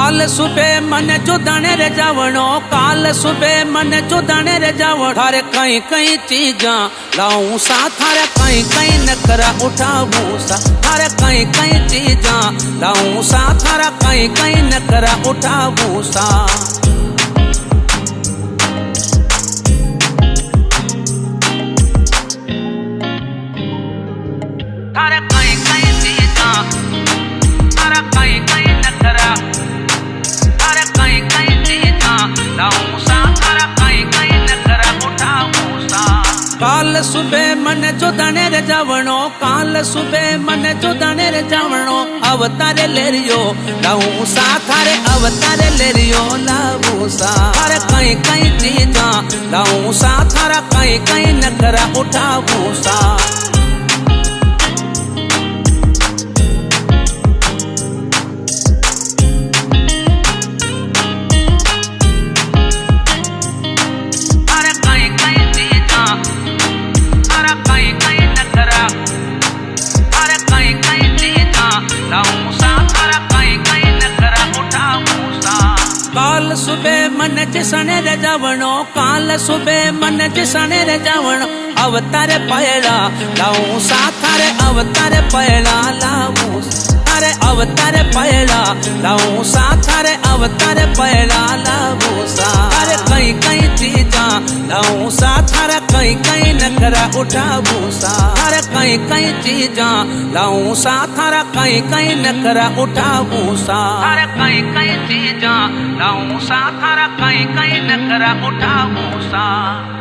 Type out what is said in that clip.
काल सुबह मन चुदाने रे जावणो, काल सुबह मन चुदाने रे जावण। थारे कई कई चीजा लाऊं सा, थारे कई कई नखरा उठाऊं सा, थारे कई कई चीजा लाऊं सा, थारा कई कई नखरा उठाऊं सा। थारे कई कई चीजा, थारा कई कई नखरा, थारे कई कई चीजा लाऊं सा, थारा कई कई नखरा उठाऊं सा। काल सुबह मन चुदाने रे जावणो, काल सुबह मन चुदाने रे जावणो। अवतारे लेरियो लाऊं सा, थारे अवतारे लेरियो लाऊं सा। थारे कई कई चीजा लाऊं सा, थारा कई कई नखरा उठाऊं सा। काल सुबह मन जिसने रे जावणो, काल सुबह मन जिसने रे जावणो। अवतारे पयड़ा लाऊं सा, थारे अवतारे पयड़ा लाऊं सा, थारे अवतारे पयड़ा लाऊं सा, थारे अवतारे पयड़ा लाऊं सा। थारे कई कई चीजा लाऊं सा, थारा कई कई नखरा उठाऊं सा। थारे कई कई चीजा लाऊं सा, थारा कई कई नखरा उठाऊं सा। थारे कई कई चीजा लाऊं सा, थारा कई कई नखरा उठाऊं सा।